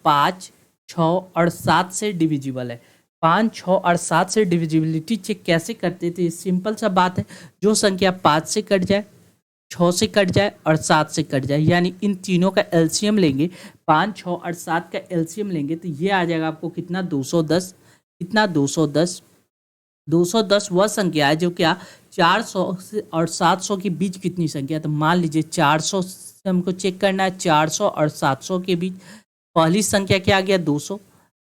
5, 6 और 7 से डिविजिबल है। 5, 6 और 7 से डिविजिबिलिटी चेक कैसे करते थे? सिंपल सा बात है, जो संख्या 5 से कट जाए, 6 से कट जाए और 7 से कट जाए, यानी इन तीनों का एलसीएम लेंगे, 5, 6 और 7 का एलसीएम लेंगे तो ये आ जाएगा आपको कितना? 210। कितना? 210। 210 वह संख्या है जो क्या 400 और 700 के बीच कितनी संख्या है? तो मान लीजिए 400 से हमको चेक करना है, 400 और 700 के बीच पहली संख्या क्या आ गया? 200।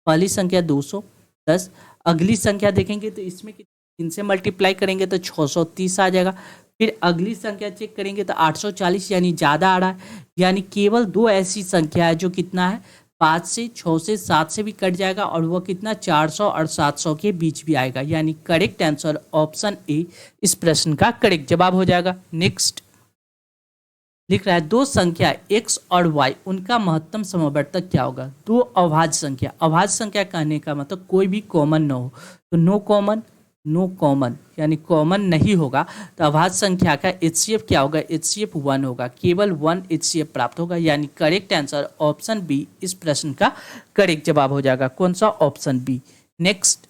पहली संख्या 210। अगली संख्या देखेंगे तो इसमें इनसे मल्टीप्लाई करेंगे तो 630 आ जाएगा। फिर अगली संख्या चेक करेंगे तो 840, यानी ज़्यादा आ रहा है, यानी केवल दो ऐसी संख्या है जो कितना है 5 से 6 से 7 से भी कट जाएगा और वह कितना 400 और 700 के बीच भी आएगा, यानी करेक्ट आंसर ऑप्शन ए इस प्रश्न का करेक्ट जवाब हो जाएगा। नेक्स्ट लिख रहा है दो संख्या x और y उनका महत्तम समवर्तक क्या होगा? दो अभाज्य संख्या, अभाज्य संख्या कहने का मतलब कोई भी कॉमन न हो, तो नो कॉमन, नो कॉमन यानी कॉमन नहीं होगा, तो अभाज्य संख्या का HCF क्या होगा? HCF 1 होगा, केवल 1 HCF प्राप्त होगा, यानी करेक्ट आंसर ऑप्शन बी इस प्रश्न का करेक्ट जवाब हो जाएगा। कौन सा? Option B. नेक्स्ट,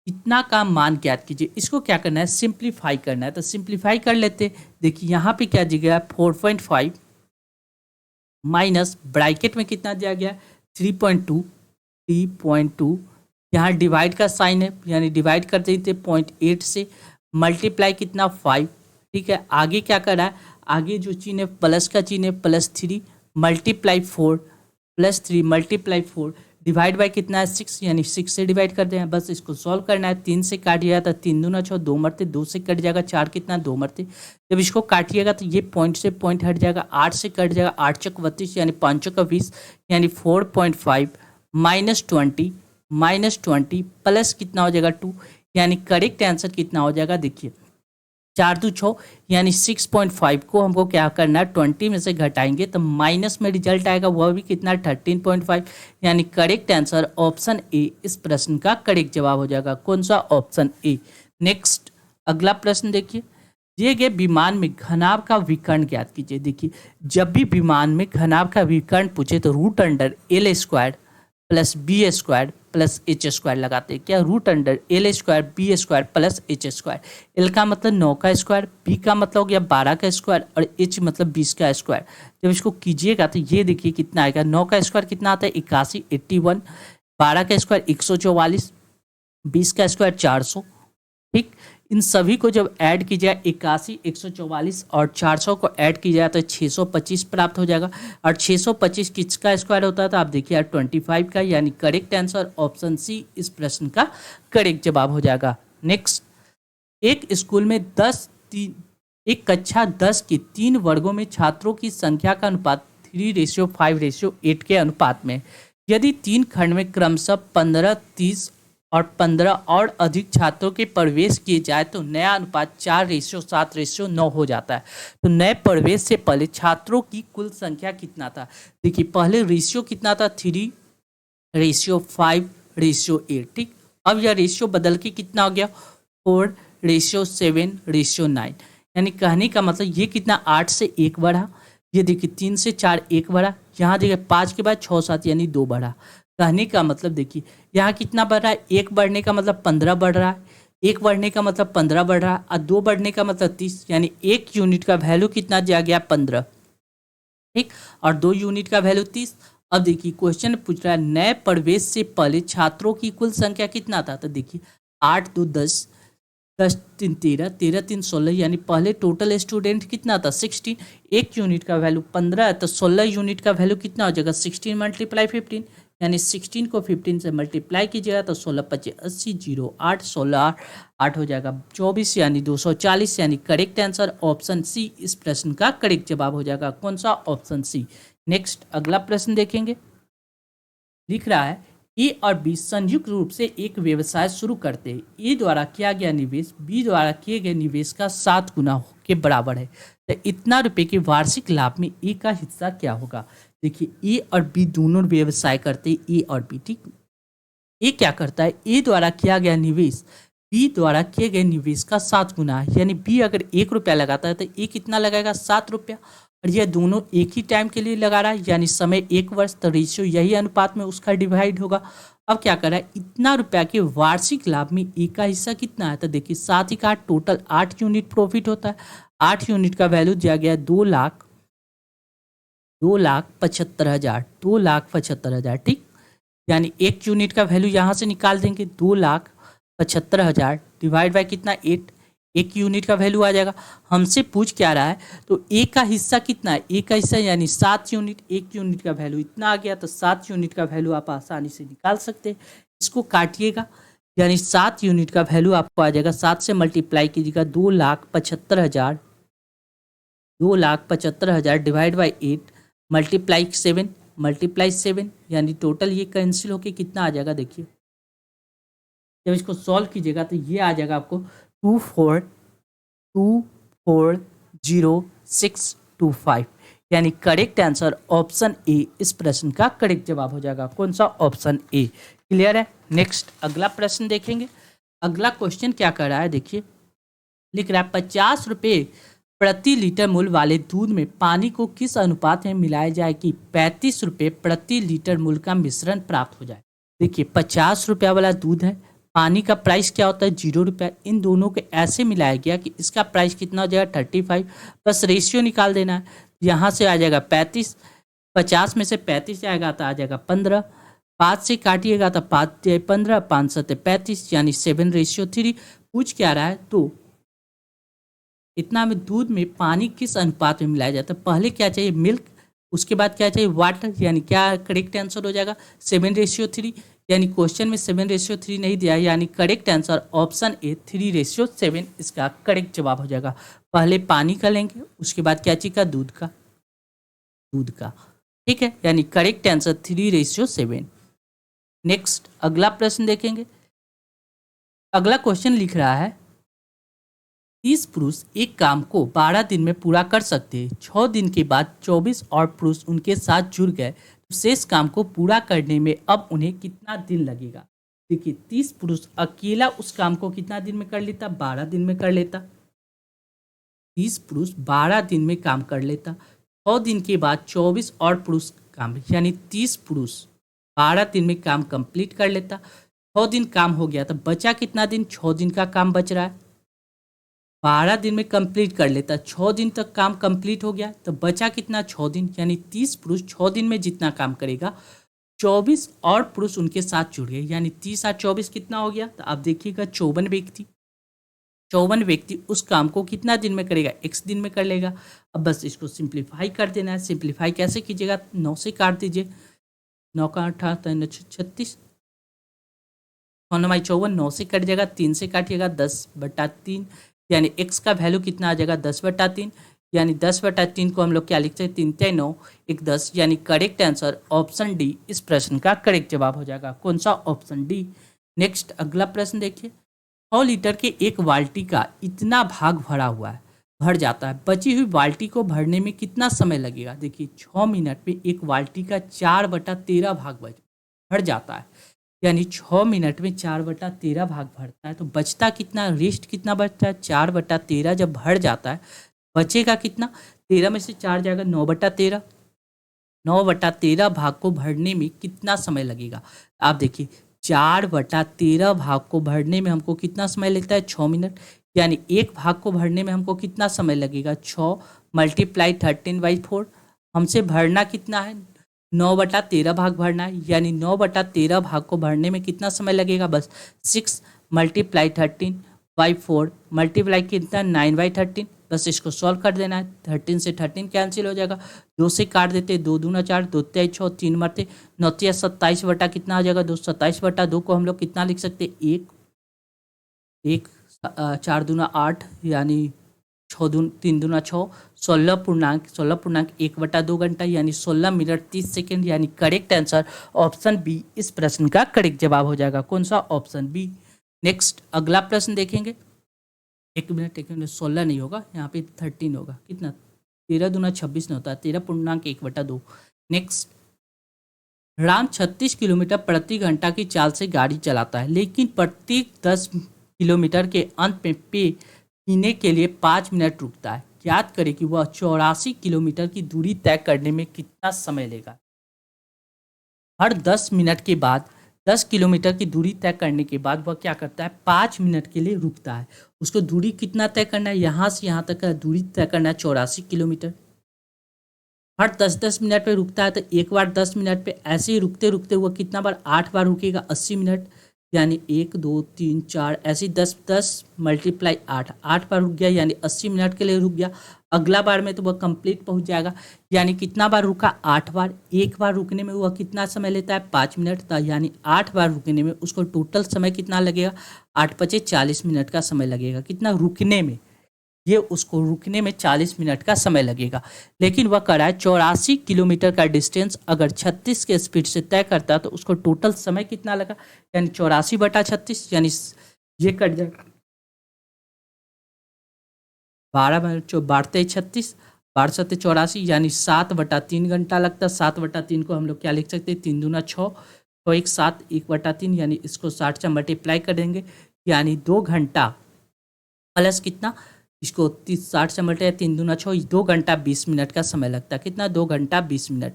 इतना का मान ज्ञात कीजिए। इसको क्या करना है? सिंप्लीफाई करना है, तो सिंप्लीफाई कर लेते। देखिए यहाँ पे क्या दिया गया? 4.5 माइनस ब्रैकेट में कितना दिया गया? 3.2, 3.2। यहाँ डिवाइड का साइन है, यानी डिवाइड कर देते 0.8 से, मल्टीप्लाई कितना? 5। ठीक है, आगे क्या कर रहा है? आगे जो चिन्ह है प्लस का चिन्ह है, +3 मल्टीप्लाई 4 +3 मल्टीप्लाई 4 डिवाइड बाय कितना है? 6, यानी 6 से डिवाइड कर दें। बस इसको सॉल्व करना है। 3 से काटिएगा तो 3 दूना 6, 2 मरते, 2 से कट जाएगा 4, कितना? 2 मरते। जब इसको काटिएगा तो ये पॉइंट से पॉइंट हट जाएगा, 8 से कट जाएगा, 8 चौक 32, यानी 5 चौक 20, यानी 4.5 -20 प्लस कितना हो जाएगा? 2, यानी करेक्ट आंसर कितना हो जाएगा? देखिए 4 2 6, यानी 6.5 को हमको क्या करना है? 20 में से घटाएंगे तो माइनस में रिजल्ट आएगा, वह भी कितना? 13.5, यानी करेक्ट आंसर ऑप्शन ए इस प्रश्न का करेक्ट जवाब हो जाएगा। कौन सा? Option A. नेक्स्ट अगला प्रश्न देखिए, दिए गए विमान में घनाभ का विकर्ण ज्ञात कीजिए। देखिए जब भी विमान में घनाभ का विकर्ण पूछे तो √L² + B² + H² लगाते हैं। क्या? √L² B² + H²। L का मतलब 9 का स्क्वायर, B का मतलब हो गया 12 का स्क्वायर और H मतलब 20 का स्क्वायर। जब इसको कीजिएगा तो ये देखिए कितना आएगा? 9 का स्क्वायर कितना आता है? 81, 81, 12 का स्क्वायर 144, 20 का स्क्वायर 400। ठीक, इन सभी को जब ऐड की जाए 81, 144 और 400 को ऐड की जाए तो 625 प्राप्त हो जाएगा। और 625 किसका स्क्वायर होता है? तो आप देखिए 25 का, यानी करेक्ट आंसर ऑप्शन सी इस प्रश्न का करेक्ट जवाब हो जाएगा। नेक्स्ट, एक स्कूल में एक कक्षा 10 के 3 वर्गों में छात्रों की संख्या का अनुपात 3:5:8 के अनुपात में, यदि 3 खंड में क्रमशः 15, 30 और 15 और अधिक छात्रों के प्रवेश किए जाए तो नया अनुपात 4:7:9 हो जाता है। तो नए प्रवेश से पहले छात्रों की कुल संख्या कितना था? देखिए पहले रेशियो कितना था? 3:5:8। ठीक, अब यह रेशियो बदल के कितना हो गया? 4:7:9। यानी कहने का मतलब ये कितना? 8 से 1 बढ़ा, ये देखिए 3 से 4 1 बढ़ा, यहाँ देखिए 5 के बाद 6 7 यानी 2 बढ़ा। कहने का मतलब देखिए यहाँ कितना बढ़ रहा है? 1 बढ़ने का मतलब 15 बढ़ रहा है, 1 बढ़ने का मतलब 15 बढ़ रहा है और 2 बढ़ने का मतलब 30, यानी 1 यूनिट का वैल्यू कितना दिया गया? 15। ठीक, और 2 यूनिट का वैल्यू 30। अब देखिए क्वेश्चन पूछ रहा है नए प्रवेश से पहले छात्रों की कुल संख्या कितना था? तो देखिए 8 2 10, 10 3 13, 13 3 16, यानी पहले टोटल स्टूडेंट कितना था? 16। 1 यूनिट का वैल्यू 15 है तो 16 यूनिट का वैल्यू कितना हो जाएगा? 16 × 15, यानी 16 को 15 से मल्टीप्लाई कीजिएगा तो 16 × 5 80, 0 8, 16 8 हो जाएगा 24, यानी 240, यानी करेक्ट आंसर ऑप्शन सी इस प्रश्न का करेक्ट जवाब हो जाएगा। कौन सा? Option C. नेक्स्ट अगला प्रश्न देखेंगे, लिख रहा है ए और बी संयुक्त रूप से एक व्यवसाय शुरू करते हैं। ए द्वारा किया गया निवेश बी द्वारा किए गए निवेश का 7 गुना के बराबर है, तो इतना रुपए के वार्षिक लाभ में ए का हिस्सा क्या होगा? देखिए ए और बी दोनों व्यवसाय करते हैं, ए और बी। ठीक, ए क्या करता है? ए द्वारा किया गया निवेश बी द्वारा किए गए निवेश का 7 गुना है, यानी बी अगर 1 रुपया लगाता है तो ए कितना लगाएगा? 7 रुपया। और यह दोनों एक ही टाइम के लिए लगा रहा है, यानी समय 1 वर्ष, तो रेशियो यही अनुपात में उसका डिवाइड होगा। अब क्या कर रहा है, इतना रुपया के वार्षिक लाभ में ए का हिस्सा कितना है, तो देखिए 7 ही 8 टोटल 8 यूनिट प्रॉफिट होता है। 8 यूनिट का वैल्यू दिया गया है 2,75,000, 2,75,000, ठीक। यानी 1 यूनिट का वैल्यू यहाँ से निकाल देंगे, 2,75,000 डिवाइड बाय कितना 8, 1 यूनिट का वैल्यू आ जाएगा। हमसे पूछ क्या रहा है, तो ए का हिस्सा कितना है, ए का हिस्सा यानी 7 यूनिट, 1 यूनिट का वैल्यू इतना आ गया, तो 7 यूनिट का वैल्यू आप आसानी से निकाल सकते हैं। इसको काटिएगा, यानी 7 यूनिट का वैल्यू आपको आ जाएगा, 7 से मल्टीप्लाई कीजिएगा, 2,75,000, 2,75,000 डिवाइड बाई 8 मल्टीप्लाई 7, यानी टोटल ये कैंसिल होके कितना आ जाएगा, देखिए जब इसको सॉल्व कीजिएगा तो ये आ जाएगा आपको 24,24,0625, यानी करेक्ट आंसर ऑप्शन ए इस प्रश्न का करेक्ट जवाब हो जाएगा। कौन सा, ऑप्शन ए। क्लियर है। नेक्स्ट अगला प्रश्न देखेंगे। अगला क्वेश्चन क्या कर रहा है, देखिए लिख रहा है 50 रुपये प्रति लीटर मूल्य वाले दूध में पानी को किस अनुपात में मिलाया जाए कि 35 रुपये प्रति लीटर मूल्य का मिश्रण प्राप्त हो जाए। देखिए 50 रुपया वाला दूध है, पानी का प्राइस क्या होता है 0 रुपया, इन दोनों को ऐसे मिलाया गया कि इसका प्राइस कितना हो जाएगा 35, बस रेशियो निकाल देना है। यहाँ से आ जाएगा 35, 50 में से 35 जाएगा तो आ जाएगा 15, 5 से काटिएगा तो 5 15, 5 7 35, यानी 7:3। पूछ क्या रहा है, तो इतना में दूध में पानी किस अनुपात में मिलाया जाता है। पहले क्या चाहिए, मिल्क, उसके बाद क्या चाहिए, वाटर, यानी क्या करेक्ट आंसर हो जाएगा 7:3, यानी क्वेश्चन में 7:3 नहीं दिया, यानी करेक्ट आंसर ऑप्शन ए 3:7 इसका करेक्ट जवाब हो जाएगा। पहले पानी का लेंगे, उसके बाद क्या चीज का, दूध का, ठीक है, यानी करेक्ट आंसर 3:7। नेक्स्ट अगला प्रश्न देखेंगे। अगला क्वेश्चन लिख रहा है 30 पुरुष एक काम को 12 दिन में पूरा कर सकते हैं। 6 दिन के बाद 24 और पुरुष उनके साथ जुड़ गए, तो शेष काम को पूरा करने में अब उन्हें कितना दिन लगेगा। देखिए 30 पुरुष अकेला उस काम को कितना दिन में कर लेता, 12 दिन में कर लेता। 30 पुरुष 12 दिन में काम कर लेता। 6 दिन के बाद 24 और पुरुष काम, यानी 30 पुरुष 12 दिन में काम कंप्लीट कर लेता। 6 दिन काम हो गया तो बचा कितना दिन, 6 दिन का काम बच रहा है। 12 दिन में कंप्लीट कर लेता, 6 दिन तक काम कंप्लीट हो गया तो बचा कितना, 6 दिन, यानी 30 पुरुष 6 दिन में जितना काम करेगा 24 और पुरुष उनके साथ जुड़ गए, यानी 30 और 24 कितना हो गया, तो आप देखिएगा 54 व्यक्ति उस काम को कितना दिन में करेगा, x दिन में कर लेगा। अब बस इसको सिंप्लीफाई कर देना है। सिंप्लीफाई कैसे कीजिएगा, 9 से काट दीजिए, 9 का 8 36, 9 54, 9 से कट जाएगा, 3 से काटिएगा 10/3, यानी x का वैल्यू कितना आ जाएगा 10/3, यानी 10/3 को हम लोग क्या लिखते हैं, 3 × 9 = 10, यानी करेक्ट आंसर ऑप्शन डी इस प्रश्न का करेक्ट जवाब हो जाएगा। कौन सा, ऑप्शन डी। नेक्स्ट अगला प्रश्न देखिए। 100 लीटर के एक बाल्टी का इतना भाग भर जाता है, बची हुई बाल्टी को भरने में कितना समय लगेगा। देखिए 6 मिनट में एक बाल्टी का 4/13 भाग भर जाता है, यानी 6 मिनट में 4/13 भाग भरता है, तो बचता कितना, रेस्ट कितना बचता है, 4/13 जब भर जाता है बचेगा कितना, 13 में से 4 जाएगा 9/13, 9/13 भाग को भरने में कितना समय लगेगा। आप देखिए 4/13 भाग को भरने में हमको कितना समय लगता है, 6 मिनट, यानी एक भाग को भरने में हमको कितना समय लगेगा, 6 × 13/4। हमसे भरना कितना है, 9/13 भाग भरना है, यानी 9/13 भाग को भरने में कितना समय लगेगा, बस 6 × 13/4 मल्टीप्लाई कितना 9/13, बस इसको सॉल्व कर देना है। 13 से 13 कैंसिल हो जाएगा, 2 से काट देते, 2 दूना 4, 2 तिया 6, 3 मरते 9 तिया 27 बटा कितना आ जाएगा, 27/2 को हम लोग कितना लिख सकते, 1 4 दूना 8, यानी 3 दूना 6, 16.1/2 घंटा, यानी 16 मिनट 30 सेकेंड, यानी करेक्ट आंसर ऑप्शन बी इस प्रश्न का करेक्ट जवाब हो जाएगा। कौन सा, ऑप्शन बी। नेक्स्ट अगला प्रश्न देखेंगे। 1 मिनट 16 नहीं होगा, यहाँ पे 13 होगा, कितना 13 दूना 26 नहीं होता, 13.1/2। नेक्स्ट, राम 36 किलोमीटर प्रति घंटा की चाल से गाड़ी चलाता है, लेकिन प्रत्येक 10 किलोमीटर के अंत में पीने के लिए 5 मिनट रुकता है। ज्ञात करें कि वह 84 किलोमीटर की दूरी तय करने में कितना समय लेगा। हर 10 मिनट के बाद 10 किलोमीटर की दूरी तय करने के बाद वह क्या करता है, 5 मिनट के लिए रुकता है। उसको दूरी कितना तय करना है, यहाँ से यहाँ तक का दूरी तय करना है 84 किलोमीटर। हर 10-10 मिनट पे रुकता है तो एक बार 10 मिनट पे, ऐसे ही रुकते रुकते हुआ कितना बार, 8 बार रुकेगा, 80 मिनट, यानी 1 2 3 4 ऐसे 10 मल्टीप्लाई 8 बार रुक गया, यानी 80 मिनट के लिए रुक गया। अगला बार में तो वह कंप्लीट पहुंच जाएगा, यानी कितना बार रुका, 8 बार। एक बार रुकने में वह कितना समय लेता है, 5 मिनट था, यानी 8 बार रुकने में उसको टोटल समय कितना लगेगा, 8 पचे 40 मिनट का समय लगेगा। कितना रुकने में, ये उसको रुकने में 40 मिनट का समय लगेगा। लेकिन वह कर रहा है 84 किलोमीटर का डिस्टेंस अगर 36 के स्पीड से तय करता है तो उसको टोटल समय कितना लगा, यानी 84/36, यानी ये कट जाएगा 12 बारते 36, 12 × 84, यानी 7/3 घंटा लगता है। 7/3 को हम लोग क्या लिख सकते हैं, 3 दूना 6, तो 1 7 1/3, यानी इसको 60 से मल्टीप्लाई कर देंगे, यानी 2 घंटा प्लस कितना, इसको 60 से मल्टीप्लाई, 3 दूना 6, 2 घंटा 20 मिनट का समय लगता है। कितना, 2 घंटा 20 मिनट।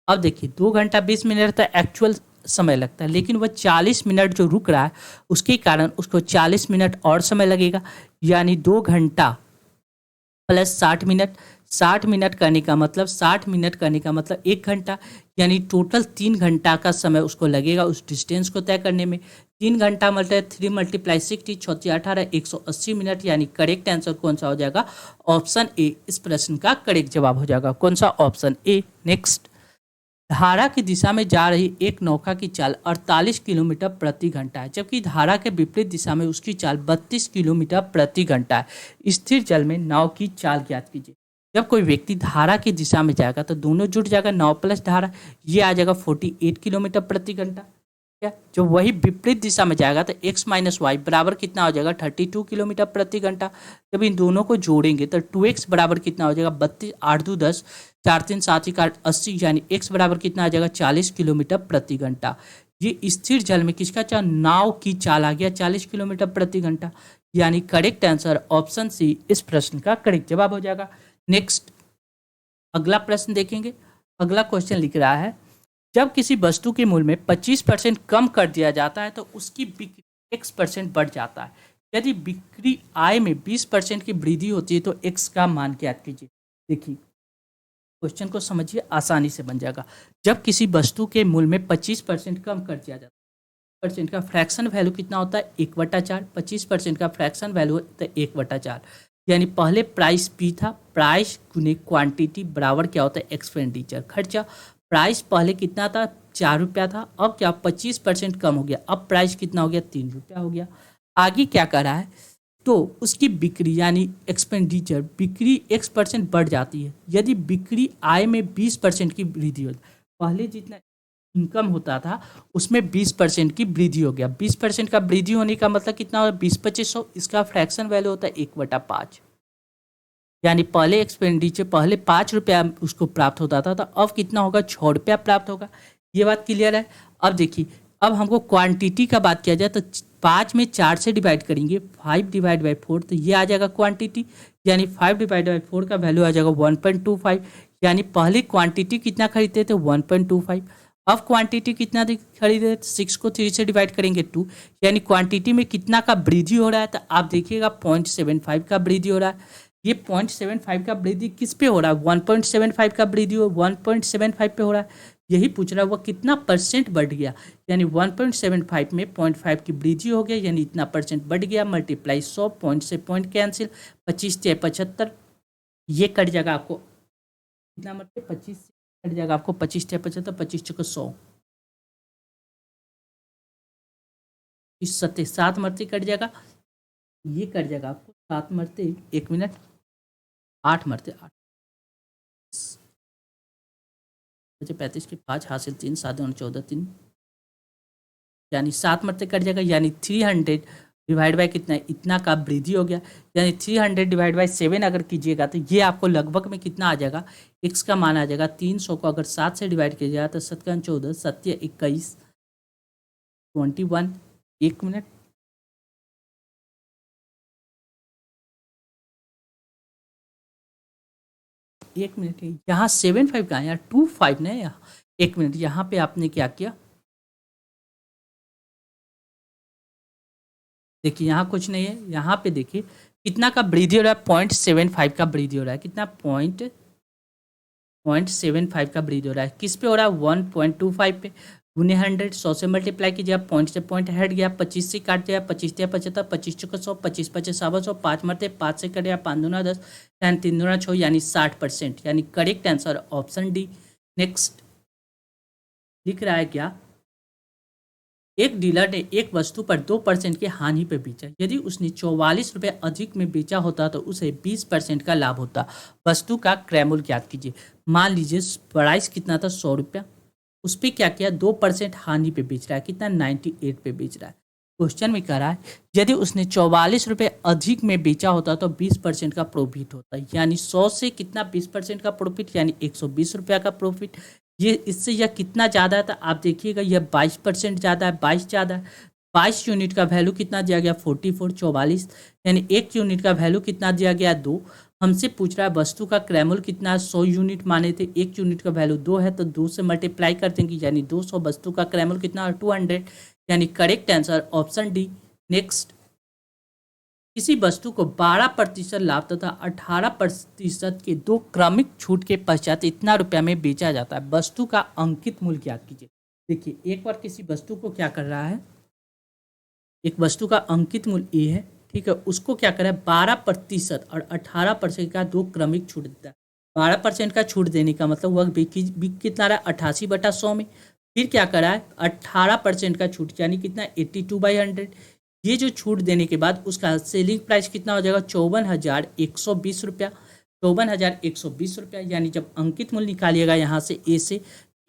अब देखिए 2 घंटा 20 मिनट तो एक्चुअल समय लगता है, लेकिन वह 40 मिनट जो रुक रहा है उसके कारण उसको 40 मिनट और समय लगेगा, यानी 2 घंटा प्लस 60 मिनट। 60 मिनट करने का मतलब 60 मिनट करने का मतलब 1 घंटा, यानी टोटल 3 घंटा का समय उसको लगेगा उस डिस्टेंस को तय करने में। 3 घंटा मतलब 3 × 60, 6 18, 180 मिनट, यानी करेक्ट आंसर कौन सा हो जाएगा, ऑप्शन ए इस प्रश्न का करेक्ट जवाब हो जाएगा। कौन सा, ऑप्शन ए। नेक्स्ट, धारा की दिशा में जा रही एक नौका की चाल 48 किलोमीटर प्रति घंटा है, जबकि धारा के विपरीत दिशा में उसकी चाल 32 किलोमीटर प्रति घंटा है। स्थिर जल में नाव की चाल ज्ञात कीजिए। जब कोई व्यक्ति धारा की दिशा में जाएगा तो दोनों जुड़ जाएगा, नाव प्लस धारा, ये आ जाएगा 48 किलोमीटर प्रति घंटा। क्या, जो वही विपरीत दिशा में जाएगा तो x - y बराबर कितना हो जाएगा, 32 किलोमीटर प्रति घंटा। जब इन दोनों को जोड़ेंगे तो 2x बराबर कितना हो जाएगा, 32, 8 2 10, 4 3 7 1 8 80, यानी x बराबर कितना आ जाएगा, 40 किलोमीटर प्रति घंटा। ये स्थिर जल में किसका चाल, नाव की चाल आ गया 40 किलोमीटर प्रति घंटा, यानी करेक्ट आंसर ऑप्शन सी इस प्रश्न का करेक्ट जवाब हो जाएगा। नेक्स्ट, अगला प्रश्न देखेंगे। अगला क्वेश्चन लिख रहा है, जब किसी वस्तु के मूल्य में 25% कम कर दिया जाता है तो उसकी बिक्री x% बढ़ जाता है। यदि बिक्री आय में 20% की वृद्धि होती है तो x का मान ज्ञात कीजिए। देखिए क्वेश्चन को समझिए, आसानी से बन जाएगा। जब किसी वस्तु के मूल्य में 25% कम कर दिया जाता है, परसेंट का फ्रैक्शन वैल्यू कितना होता है, 1/4। 25% का फ्रैक्शन वैल्यू होता है 1/4, यानी पहले प्राइस पी था, प्राइस गुने क्वांटिटी बराबर क्या होता है, एक्सपेंडिचर, खर्चा। प्राइस पहले कितना था, 4 रुपया था, अब क्या 25% कम हो गया, अब प्राइस कितना हो गया, 3 रुपया हो गया। आगे क्या कर रहा है, तो उसकी बिक्री यानी एक्सपेंडिचर, बिक्री x% बढ़ जाती है। यदि बिक्री आय में 20% की वृद्धि होती, पहले जितना इनकम होता था उसमें 20% की वृद्धि हो गया। 20% का वृद्धि होने का मतलब कितना होगा, 20/2500, इसका फ्रैक्शन वैल्यू होता है 1/5, यानी पहले एक्सपेंडिचर, पहले 5 रुपया उसको प्राप्त होता था तो अब कितना होगा, 6 रुपया प्राप्त होगा। ये बात क्लियर है। अब देखिए, अब हमको क्वांटिटी का बात किया जाए तो 5 में 4 से डिवाइड करेंगे, 5/4, तो ये आ जाएगा क्वांटिटी, यानी 5/4 का वैल्यू आ जाएगा 1.25, यानी पहले क्वांटिटी कितना खरीदते थे, 1.25। अब क्वांटिटी कितना खरीदे, 6 को 3 से डिवाइड करेंगे 2, यानी क्वांटिटी में कितना का वृद्धि हो रहा है, तो आप देखिएगा 0.75 का वृद्धि हो रहा है। ये 0.75 का वृद्धि किस पे हो रहा है, 1.75 का वृद्धि हो 1.75 पे हो रहा है। यही पूछ रहा है वह कितना परसेंट बढ़ गया, यानी 1.75 में 0.5 की वृद्धि हो गया, यानी इतना परसेंट बढ़ गया, मल्टीप्लाई 100, पॉइंट से पॉइंट कैंसिल, 25 से 75, ये कट जाएगा आपको कितना, मतलब 25 से कट जाएगा आपको 25 से 75, 25 चौको 100, इस 7 मरते कट जाएगा, ये कट जाएगा आपको 7 मरते 1 मिनट, 8 मरते 8, 35 के 5 हासिल 3, 7 दूनी 14, 3, यानी 7 मरते कट जाएगा, यानी 300 डिवाइड बाय कितना है, इतना का वृद्धि हो गया, यानी 300 डिवाइड बाय 7 अगर कीजिएगा तो ये आपको लगभग में कितना आ जाएगा, x का मान आ जाएगा 300 को अगर 7 से डिवाइड किया जाए तो 7 14, 7 21, 21, 1 मिनट, एक मिनट, यहाँ 75 का है, यहाँ 25 नहीं, यहाँ एक मिनट, यहाँ पे आपने क्या किया, देखिए यहाँ कुछ नहीं है, यहाँ पे देखिए कितना का वृद्धि हो रहा है, 0.75 का वृद्धि हो रहा है, कितना 0.75 का वृद्धि हो रहा है, किस पे हो रहा है 1.25 पे, गुने 100, 100 से मल्टीप्लाई कीजिए, पॉइंट से पॉइंट हट गया, 25 से काट दिया, 25 या 75, 25 चौका 100, 25 25 100, 5 मरते 5 से कट गया, 5 दूना 10, यानी 3 दूना 6, यानी 60%, यानी correct answer option D. Next लिख रहा है क्या, एक डीलर ने एक वस्तु पर 2% की हानि पे बेचा, यदि उसने 44 रुपये अधिक में बेचा होता तो उसे 20% का लाभ होता, वस्तु का क्रय मूल्य ज्ञात कीजिए। मान लीजिए प्राइस कितना था 100 रुपया, उस पर क्या किया 2% हानि पे बेच रहा है, कितना 98 पे बेच रहा है। क्वेश्चन में कह रहा है यदि उसने 44 रुपये अधिक में बेचा होता तो 20% का प्रॉफिट होता, यानी 100 से कितना 20% का प्रॉफिट, यानी 120 रुपया का प्रॉफिट। ये इससे यह कितना ज़्यादा है, तो आप देखिएगा यह 22% ज़्यादा है, 22 ज़्यादा है। 22 यूनिट का वैल्यू कितना दिया गया 44, 44, यानी 1 यूनिट का वैल्यू कितना दिया गया 2। हमसे पूछ रहा है वस्तु का क्रय मूल्य कितना है, 100 यूनिट माने थे, 1 यूनिट का वैल्यू 2 है, तो 2 से मल्टीप्लाई कर देंगे, यानी 200, वस्तु का क्रय मूल्य कितना 200, यानी correct answer option D. Next, किसी वस्तु को 12% लाभ तथा 18% के दो क्रमिक छूट के पश्चात इतना रुपया में बेचा जाता है, वस्तु का अंकित मूल्य ज्ञात कीजिए। देखिए एक बार किसी वस्तु को क्या कर रहा है, एक वस्तु का अंकित मूल्य ए है, ठीक है, उसको क्या कर रहा है 12% और 18% का दो क्रमिक छूट देता है। 12% का छूट देने का मतलब वह बिक कितना रहा है 88/100 में, फिर क्या करा है 18% का छूट, यानी कितना 82/100। ये जो छूट देने के बाद उसका सेलिंग प्राइस कितना हो जाएगा 54,120 रुपया, 54,120 रुपया, यानी जब अंकित मूल्य निकालिएगा यहाँ से ए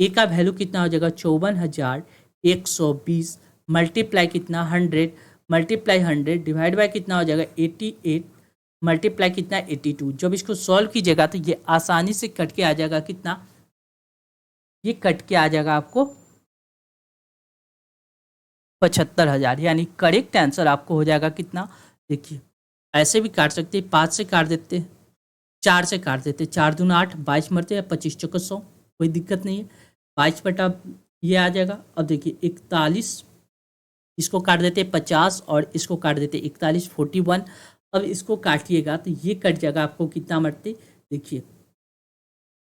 का वैल्यू कितना हो जाएगा 54,120, मल्टीप्लाई कितना 100, मल्टीप्लाई 100 डिवाइड बाय कितना हो जाएगा 88, मल्टीप्लाई कितना 82। जब इसको सॉल्व कीजिएगा तो ये आसानी से कट के आ जाएगा कितना, ये कट के आ जाएगा आपको 75,000, यानी करेक्ट आंसर आपको हो जाएगा कितना, देखिए ऐसे भी काट सकते हैं, 5 से काट देते, 4 से काट देते, 4 दूना 8, 22 मरते हैं, 25 चौका 100, कोई दिक्कत नहीं है, 22 बटा ये आ जाएगा। अब देखिए 41, इसको काट देते 50 और इसको काट देते 41, 41। अब इसको काटिएगा तो ये कट जाएगा आपको कितना मरते, देखिए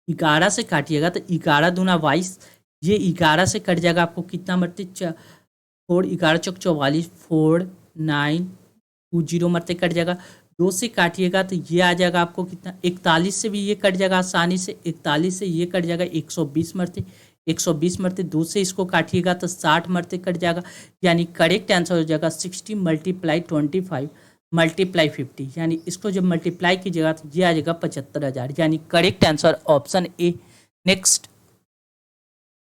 11 से काटिएगा तो 11 दूना 22, ये 11 से कट जाएगा आपको कितना मरते 4, 11 चौक 44, 4 9 20 मरते कट जाएगा। 2 से काटिएगा तो ये आ जाएगा आपको कितना 41 से भी ये कट जाएगा आसानी से, 41 से ये कट जाएगा 120 मरते, 120 मरते 2 से इसको काटिएगा तो 60 मरते कट जाएगा, यानी करेक्ट आंसर हो जाएगा 60 मल्टीप्लाई 25 मल्टीप्लाई 50, यानी इसको जब मल्टीप्लाई कीजिएगा तो ये आ जाएगा 75,000, यानी correct answer option A. Next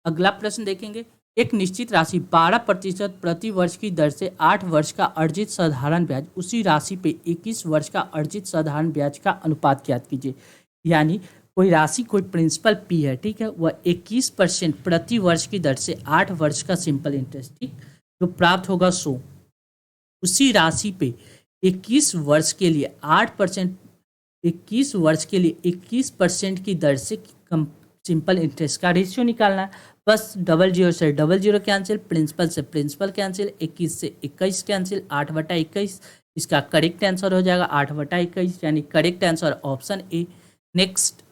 अगला प्रश्न देखेंगे, एक निश्चित राशि 12% प्रति वर्ष की दर से 8 वर्ष का अर्जित साधारण ब्याज, उसी राशि पे 21 वर्ष का अर्जित साधारण ब्याज का अनुपात ज्ञात कीजिए। यानी कोई राशि, कोई प्रिंसिपल पी है, ठीक है, वह 21% प्रति वर्ष की दर से 8 वर्ष का सिंपल इंटरेस्ट, ठीक, जो प्राप्त होगा 100, उसी राशि पे 21 वर्ष के लिए 8%, 21 वर्ष के लिए 21% की दर से सिंपल इंटरेस्ट का रेशियो निकालना है। बस 00 से 00 कैंसिल, प्रिंसिपल से प्रिंसिपल कैंसिल, 21 से 21 कैंसिल, 8/21, इसका करेक्ट आंसर हो जाएगा 8/21, यानी correct answer option A. Next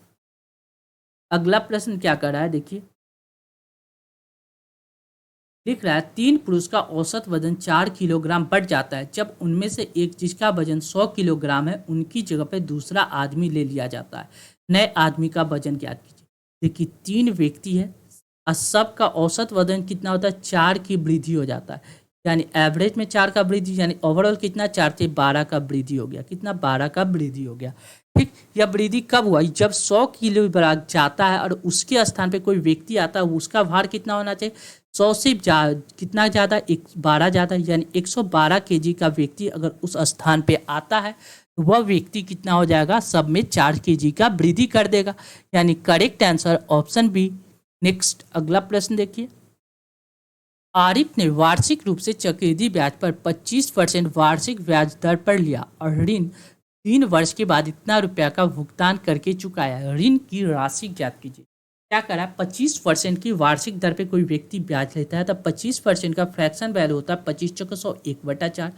अगला प्रश्न क्या कर रहा है, देखिए लिख रहा है 3 पुरुष का औसत वजन 4 किलोग्राम बढ़ जाता है जब उनमें से एक जिसका वजन 100 किलोग्राम है उनकी जगह पे दूसरा आदमी ले लिया जाता है, नए आदमी का वजन ज्ञात कीजिए। देखिए 3 व्यक्ति है और सबका औसत वजन कितना होता है 4 की वृद्धि हो जाता है, यानी एवरेज में 4 का वृद्धि, यानी ओवरऑल कितना 4 से 12 का वृद्धि हो गया, कितना 12 का वृद्धि हो गया, ठीक। यह वृद्धि कब हुआ, जब 100 किलो जाता है और उसके स्थान पे कोई व्यक्ति आता है, उसका भार कितना होना चाहिए 100 से कितना ज़्यादा 12 ज़्यादा, यानी 112 kg का व्यक्ति अगर उस स्थान पे आता है तो वह व्यक्ति कितना हो जाएगा, सब में 4 kg का वृद्धि कर देगा, यानी correct answer option B. Next अगला प्रश्न देखिए, आरिफ ने वार्षिक रूप से चक्रवृद्धि ब्याज पर 25% वार्षिक ब्याज दर पर लिया और ऋण 3 वर्ष के बाद इतना रुपया का भुगतान करके चुकाया। ऋण की राशि ज्ञात कीजिए। क्या करा, 25% की वार्षिक दर पे कोई व्यक्ति ब्याज लेता है तो 25% का फ्रैक्शन वैल्यू होता है 25/100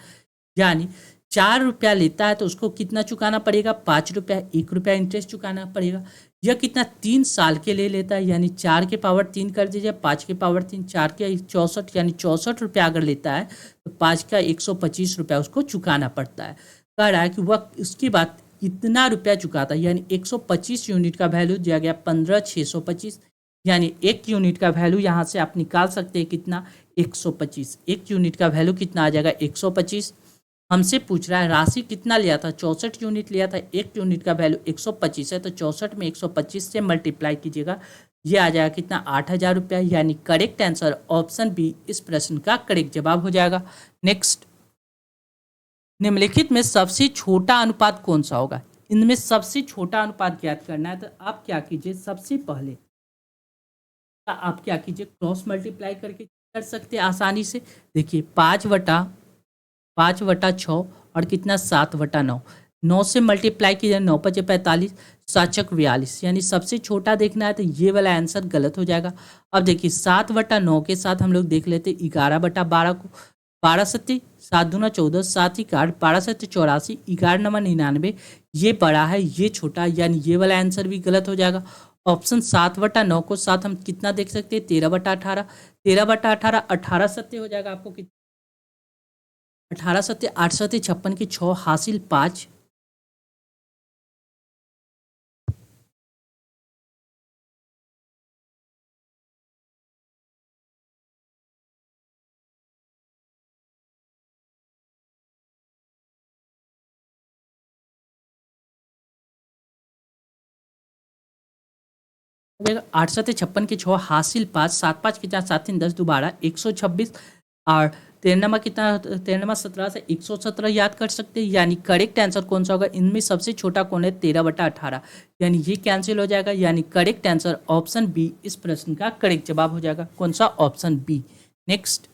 यानी 4 रुपया लेता है तो उसको कितना चुकाना पड़ेगा, 5 रुपया, 1 रुपया इंटरेस्ट चुकाना पड़ेगा। यह कितना 3 साल के लिए लेता है, यानी 4 के पावर 3 कर दीजिए, 5 के पावर 3, 4 के 64 यानी 64 रुपया अगर लेता है तो 5 का 125 रुपया उसको चुकाना पड़ता है। कह रहा है कि वह उसके बाद इतना रुपया चुकाता है, यानी 125 यूनिट का वैल्यू दिया गया 15,625, यानी 1 यूनिट का वैल्यू यहाँ से आप निकाल सकते हैं कितना, 125। 1 यूनिट का वैल्यू कितना आ जाएगा, 125। हमसे पूछ रहा है राशि कितना लिया था, 64 यूनिट लिया था, 1 यूनिट का वैल्यू 125 है तो 64 में 125 से मल्टीप्लाई कीजिएगा, ये आ जाएगा कितना, 8,000 रुपया। यानी करेक्ट आंसर ऑप्शन बी इस प्रश्न का करेक्ट जवाब हो जाएगा। नेक्स्ट, निम्नलिखित में सबसे छोटा अनुपात कौन सा होगा। इनमें सबसे छोटा अनुपात ज्ञात करना है तो आप क्या कीजिए, सबसे पहले आप क्या कीजिए, क्रॉस मल्टीप्लाई करके कर सकते हैं आसानी से। देखिए 5/6 और कितना 7/9, 9 से मल्टीप्लाई कीजिए, 9×5 = 45, 7×42, यानी सबसे छोटा देखना है तो ये वाला आंसर गलत हो जाएगा। अब देखिए 7/9 के साथ हम लोग देख लेते 11/12 को, 12×7 = 7×2 = 14, 7×8 = 12×7 = 84, 11×99 ये बड़ा है ये छोटा, यानी ये वाला आंसर भी गलत हो जाएगा। ऑप्शन 7/9 को साथ हम कितना देख सकते हैं, 13/18, 13/18 18×7 हो जाएगा आपको कितना, 18×7 = 8×7 = 56 की 6 हासिल 5। देखो 8×7 = 56 की 6 हासिल 5, 7×5 कितना, 7×3 = 10, दोबारा 126 और 13 कितना, 13 17 से 117 याद कर सकते हैं। यानी करेक्ट आंसर कौन सा होगा, इनमें सबसे छोटा कौन है, 13/18, यानी ये कैंसिल हो जाएगा। यानी करेक्ट आंसर ऑप्शन बी इस प्रश्न का करेक्ट जवाब हो जाएगा। कौन सा, ऑप्शन बी। नेक्स्ट,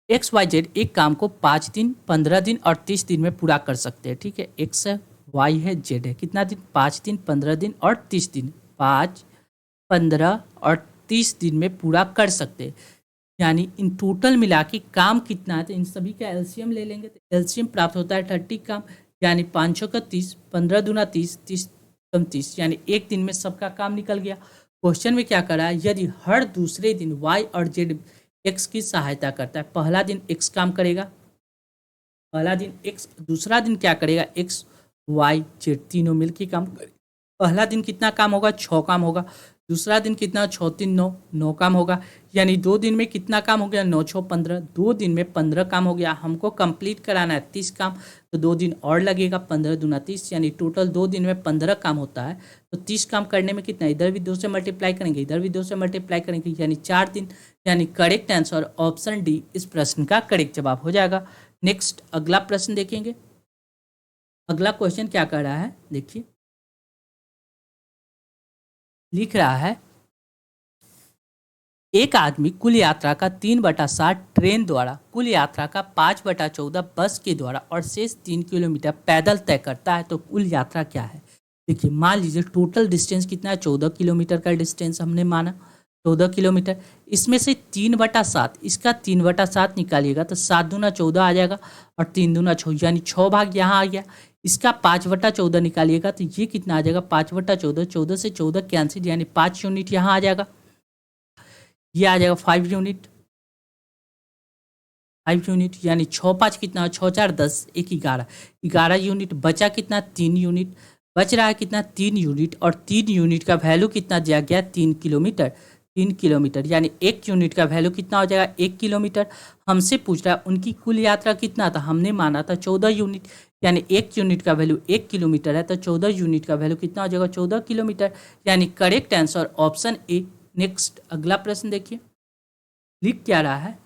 XYZ एक काम को 5 दिन, 15 दिन और 30 दिन में पूरा कर सकते हैं। ठीक है, X है, Y है, Z है, कितना दिन, 5 दिन, 15 दिन और 30 दिन, 5, 15 और 30 दिन में पूरा कर सकते हैं। यानी इन टोटल मिला के काम कितना है तो इन सभी का एलसीएम ले लेंगे तो एलसीएम प्राप्त होता है 30 काम, यानी 500 का 30, 15 दूना 30, 30 कम 30, यानी एक दिन में सबका काम निकल गया। क्वेश्चन में क्या करा है, यदि हर दूसरे दिन वाई और जेड एक्स की सहायता करता है, पहला दिन एक्स काम करेगा, पहला दिन एक्स, दूसरा दिन क्या करेगा, एक्स वाई जेड तीनों मिलकर काम करेगा। पहला दिन कितना काम होगा, 6 काम होगा, दूसरा दिन कितना, 6 3 9, 9 काम होगा, यानी 2 दिन में कितना काम हो गया, 9 6 15, 2 दिन में 15 काम हो गया। हमको कंप्लीट कराना है 30 काम, तो 2 दिन और लगेगा, 15 दूना 30, यानी टोटल 2 दिन में 15 काम होता है। तो 30 काम करने में कितना, इधर भी 2 से मल्टीप्लाई करेंगे, इधर भी 2 से मल्टीप्लाई करेंगे, यानी 4 दिन। यानी करेक्ट आंसर ऑप्शन डी इस प्रश्न का करेक्ट जवाब हो जाएगा। नेक्स्ट, अगला प्रश्न देखेंगे। अगला क्वेश्चन क्या कर रहा है, देखिए लिख रहा है, एक आदमी कुल यात्रा का 3/7 ट्रेन द्वारा, कुल यात्रा का 5/14 बस के द्वारा और शेष 3 किलोमीटर पैदल तय करता है, तो कुल यात्रा क्या है। देखिए मान लीजिए टोटल डिस्टेंस कितना है, 14 किलोमीटर का डिस्टेंस हमने माना, 14 किलोमीटर। इसमें से 3/7, इसका 3/7 निकालिएगा तो 7 दूना 14 आ जाएगा और 3 दूना 6, यानी 6 भाग यहाँ आ गया। इसका 5/14 निकालिएगा तो ये कितना आ जाएगा, 5/14, 14 से 14 कैंसिल, यानी 5 यूनिट यहाँ आ जाएगा, ये आ जाएगा 5 यूनिट, 5 यूनिट, यानी 6×5 कितना, 6 4 10, 1 11, 11 यूनिट, बचा कितना, 3 यूनिट, बच रहा है कितना, 3 यूनिट, और 3 यूनिट का वैल्यू कितना दिया गया, 3 किलोमीटर, 3 किलोमीटर, यानी 1 यूनिट का वैल्यू कितना हो जाएगा, 1 किलोमीटर। हमसे पूछ रहा है उनकी कुल यात्रा कितना था, हमने माना था 14 यूनिट, यानी 1 यूनिट का वैल्यू 1 किलोमीटर है तो 14 यूनिट का वैल्यू कितना हो जाएगा, 14 किलोमीटर, यानी correct answer option A. Next, अगला प्रश्न देखिए, लिख क्या रहा है,